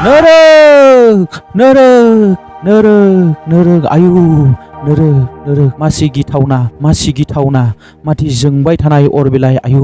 नोरोग आयु नोरोग मासि गिथावना माथि जोंबाय थानाय अर बिलाइ आयु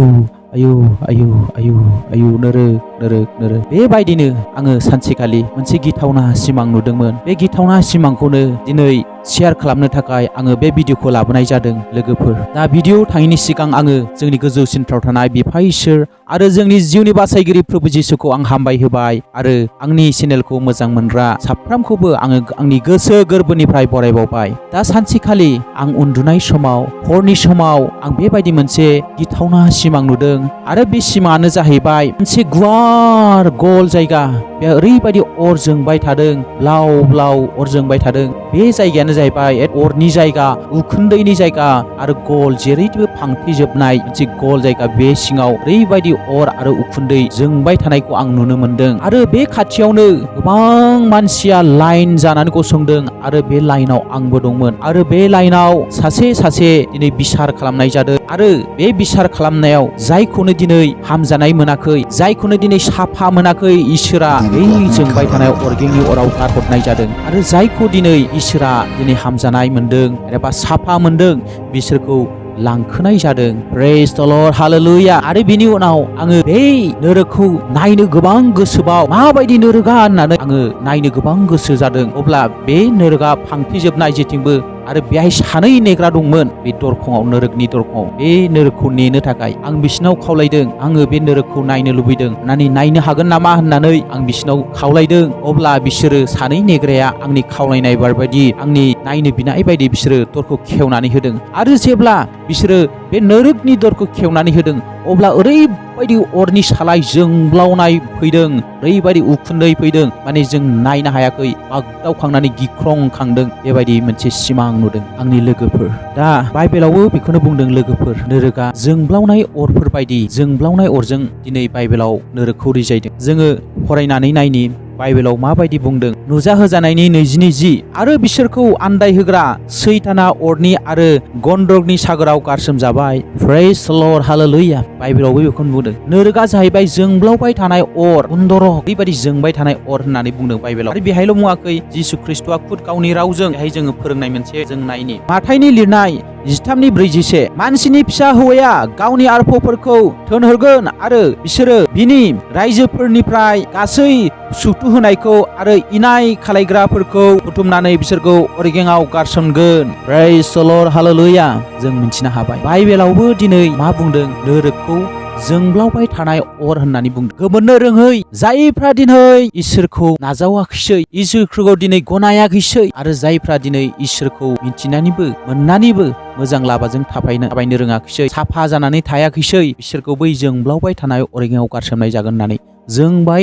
नोरोग बेबायदिनो आङो सानसेखालि मोनसे गिथावना सिमां नुदोंमोन। बे गिथावना सिमांखौनो दिनै शेयार खालामनो थाखाय आङो बे भिडिअखौ लाबोनाय जादों लोगोफोर। दा भिडिअ थाङैनि सिगां आङो जोंनि गोजौसिनफ्राव थानाय बिफा इसोर आरो जोंनि जिउनि बासायगिरि प्रभु जिसुखौ आं हामबाय होबाय आरो आंनि चेनेलखौ मोजां मोनग्रा साफ्रोमखौबो आङो आंनि गोसो गोरबोनिफ्राय बरायबावबाय। दा सानसेखालि आं उन्दुनाय समाव हरनि समाव आं बेबायदि मोनसे गिथावना सिमां नुदों आरो बे सिमाङानो जाहैबाय मोनसे गुवार गल जायगा। बे ओरैबायदि अर जोंबाय थादों, ब्लाव अर जोंबाय थादों। बे जायगायानो जाहैबाय अरनि जायगा, उखुन्दैनि जायगा आरो गल जेरैबो फांथेजोबनाय मोनसे गल जायगा। बे सिङाव ओरैबायदि अर आरो उखुन्दै जोंबाय थानायखौ आं नुनो मोनदों आरो बे खाथियावनो गोबां मानसिया लाइन जानानै गसंदों आरो बे लाइनाव आंबो दंमोन आरो बे लाइनाव सासे दिनै बिसार खालामनाय जादों आरो बे बिसार खालामनायाव जायखौनो दिनै हामजानाय मोनाखै, जायखौनो दिनै साफा मोनाखै, इसोरा बै जोंबाय थानाय अरगेंनि अराव गारहरनाय जादों आरो जायखौ दिनै इसोरा दिनै हामजानाय मोनदों एबा साफा मोनदों बिसोरखौ लांखोनाय जादों। प्रेज द लर्ड, हालेलुया। आरो बिनि उनाव आङो बे नोरोगखौ नायनो गोबां गोसोबाव, माबायदि नोरोगा होननानै आङो नायनो गोबां गोसो जादों। अब्ला बे नोरोगा फांथेजोबनाय जेथिंबो आरो बेहाय सानै नेग्रा दंमोन बे दरखंआव, नोरोगनि दरखंआव। बे नोरोगखौ नेनो थाखाय आं बिसिनाव खावलायदों, आङो बे नोरोगखौ नायनो लुबैदों होननानै नायनो हागोन नामा होननानै आं बिसिनाव खावलायदों। अब्ला बिसोरो सानै नेग्राया आंनि खावलायनाय बायदि, आंनि नायनो बिनाय बायदि बिसोरो दरखौ खेवनानै होदों आरो जेब्ला बिसोरो बे नोरोगनि दरखौ खेवनानै होदों अब्ला ओरैबायदि अरनि सालाय जोंब्लावनाय फैदों, ओरैबायदि उखुन्दै फैदों, माने जों नायनो हायाखै, बागदावखांनानै गिख्रंखांदों। बेबायदि मोनसे सिमां नुदों आंनि लोगोफोर। दा बाइबेलावबो बेखौनो बुंदों लोगोफोर, नोरोगा जोंब्लावनाय अरफोर बायदि, जोंब्लावनाय अरजों दिनै बाइबेलाव नोरोगखौ रिजायदों। जोङो फरायनानै नायनि बाइबेलाव माबायदि बुंदों। नुजाहोजानायनि 20:10 आरो बिसोरखौ आन्दायहोग्रा सैताना अरनि आरो गन्धकनि सागोराव गारसोमजाबाय। प्रेज द लर्ड, हालेलुया। बाइबेलावबो बेखौनो बुंदों। नोरोगा जाहैबाय जोंब्लावबाय थानाय अर, गन्धक, बेबायदि जोंबाय थानाय अर होननानै बुंदों बाइबेलाव। आरो बेहायल' बुङाखै, जिसु ख्रिस्ट'आ खुद गावनि रावजों बेहाय जोङो फोरोंनाय मोनसे जों नायनि माथाइनि लिरनाय 13:41 मानसिनि फिसा हौवाया गावनि आरफफोरखौ थोनहरगोन आरो बिसोरो बिनि रायजोफोरनिफ्राय गासै सुथु होनायखौ आरो इनाय खालायग्राफोरखौ बुथुमनानै बिसोरखौ अरगेंआव गारसनगोन। प्रेज द लर्ड, हालेलुया। जों मिथिनो हाबाय बाइबेलावबो दिनै मा बुंदों, नोरोगखौ जोंब्लावबाय थानाय अर होननानै बुंदों। गोमोरनो रोङै जायफ्रा दिनै इसोरखौ नाजावाखैसै, इसोरखौ दिनै गनायाखैसै आरो जायफ्रा दिनै इसोरखौ मिथिनानैबो मोननानैबो मोजां लामाजों थाबायनो रोङाखैसै, साफा जानानै थायाखैसै, बिसोरखौ बै जोंब्लावबाय थानाय अरगेंआव गारसोमनाय जागोन होननानै। जोंबाय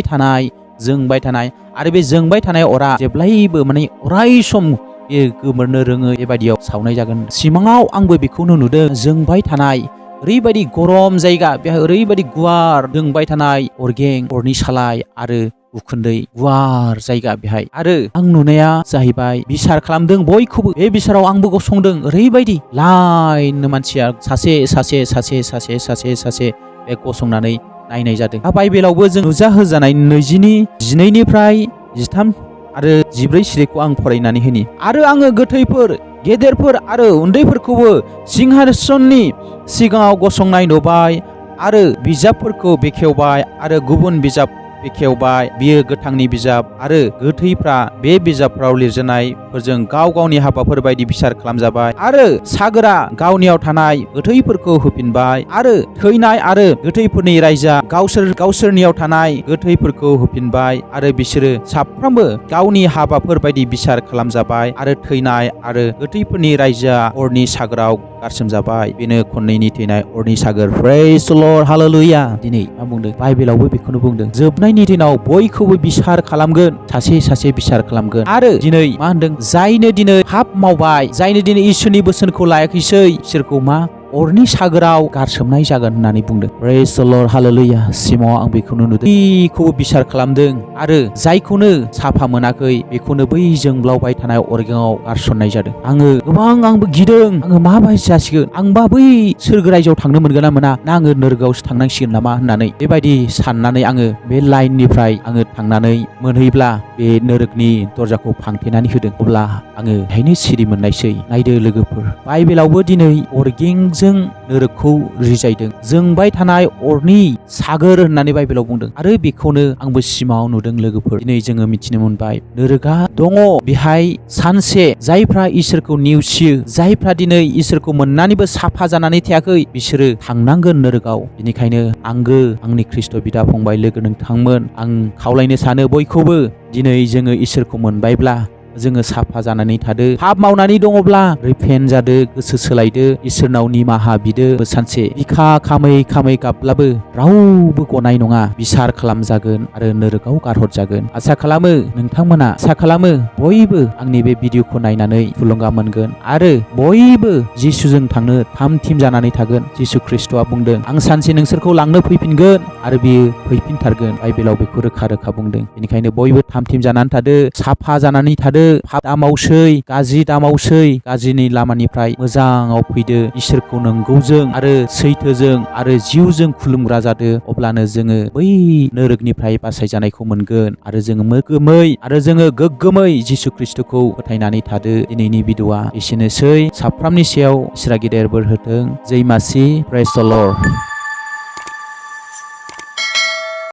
थानाय आरो बे जोंबाय थानाय अरा जेब्लायबो माने अराय सम बे गोमोरनो रोङै बेबायदियाव सावनाय जागोन। सिमाङाव आंबो बेखौनो नुदों, जोंबाय थानाय ओरैबायदि गरम जायगा, बेहाय ओरैबायदि गुवार जोंबाय थानाय अरगें, अरनि सालाय आरो उखुन्दै, गुवार जायगा बेहाय। आरो आं नुनाया जाहैबाय बिसार खालामदों बयखौबो। बे बिसाराव आंबो गसंदों, ओरैबायदि लाइन मानसिया सासे बे गसंनानै नायनाय जादों। बाइबेलावबो जों नुजाहोजानाय 20:12-13 आरो 14 सिरिखौ आं फरायनानै होनि। आरो आङो गोथैफोर, गेदेरफोर आरो उन्दैफोरखौबो सिंहासननि सिगाङाव गसंनाय नुबाय आरो बिजाबफोरखौ बेखेवबाय आरो गुबुन बिजाब बेखेवबाय। बियो गोथांनि बिजाब आरो गोथैफ्रा बे बिजाबफ्राव लिरजानायफोरजों गाव गावनि हाबाफोर बायदि बिसार खालामजाबाय आरो सागोरा गावनियाव थानाय गोथैफोरखौ होफिनबाय आरो थैनाय आरो गोथैफोरनि रायजोआ गावसोरनियाव थानाय गोथैफोरखौ होफिनबाय आरो बिसोरो साफ्रोमबो गावनि हाबाफोर बायदि बिसार खालामजाबाय आरो थैनाय आरो गोथैफोरनि रायजोआ अरनि सागोराव गारसोमजाबाय। बेनो खननैनि थैनाय अरनि सागोर। प्रेज द लर्ड, हालेलुया। दिनै मा बुंदों बाइबेलावबो बेखौनो बुंदों, जोबनायनि दिनाव बयखौबो बिसार खालामगोन, सासे बिसार खालामगोन। आरो दिनै मा होनदों, जायनो दिनै पाप मावबाय, जायनो दिनै इसोरनि बोसोनखौ लायाखैसै, बिसोरखौ मा अरनि सागोराव गारसोमनाय जागोन होननानै बुंदों। प्रेज द लर्ड, हालेलुया। सिमाङाव आं बेखौनो नुदों, बेखौबो बिसार खालामदों आरो जायखौनो साफा मोनाखै बेखौनो बै जोंब्लावबाय थानाय अरगेङाव गारसननाय जादों। आंबो गिदों, आङो माबायदि जासिगोन, आंबा बै सोरगो रायजोआव थांनो मोनगोन ना मोना, ना आङो नोरगोआवसो थांनांसिगोन नामा होननानै बेबायदि साननानै आङो बे लाइननिफ्राय आङो थांनानै मोनहैब्ला बे नोरगनि दरजाखौ फांथेनानै होदों। अब्ला आङो बेहायनो सिरि मोननायसै। नायदो लोगोफोर, बाइबेलावबो दिनै अरगेंजों नोरगखौ रिजायदों। जोंबाय थानाय अरनि सागोर होननानै बाइबेलाव बुंदों आरो बेखौनो आंबो सिमाङाव नुदों लोगोफोर। दिनै जोङो मिथिनो मोनबाय नोरगा दङ बेहाय। सानसे जायफ्रा इसोरखौ नेवसियो, जायफ्रा दिनै इसोरखौ मोननानैबो साफा जानानै थायाखै, बिसोरो थांनांगोन नोरगाव। बेनिखायनो आंनि ख्रिस्ट' बिदा फंबाय लोगो नोंथांमोन, आं खावलायनो सानो बयखौबो दिनै जोङो इसोरखौ मोनबायब्ला जोङो साफा जानानै थादो। पाप मावनानै दङब्ला रिपेन्ट जादो, गोसो सोलायदो, इसोरनाव निमाहा बिदो। सानसे बिखा खामै खामै गाबब्लाबो रावबो गनाय नङा, बिसार खालामजागोन आरो नोरगाव गारहरजागोन। आसा खालामो नोंथांमोना, आसा खालामो बयबो आंनि बे भिडिअखौ नायनानै थुलुंगा मोनगोन आरो बयबो जिसुजों थांनो थाम थिम जानानै थागोन। जिसु ख्रिस्ट'आ बुंदों, आं सानसे नोंसोरखौ लांनो फैफिनगोन आरो बियो फैफिनथारगोन। बाइबेलाव बेखौ रोखा रोखा बुंदों। बेनिखायनो बयबो थाम थिम जानानै थादो, साफा जानानै थादो, पाप दामावसै, गाज्रि दामावसै, गाज्रिनि लामानिफ्राय मोजाङाव फैदो, इसोरखौ नंगौजों आरो सैथोजों आरो जिउजों खुलुमग्रा जादो। अब्लानो जोङो बै नोरगनिफ्राय बासायजानायखौ मोनगोन आरो जोङो गोग्गोमै जिसु ख्रिस्ट'खौ फोथायनानै थादो। दिनैनि भिडिअआ एसेनोसै। साफ्रामनि सायाव इसोरा गेदेर बोर होथों। जै मासि, प्रेज द लर्ड।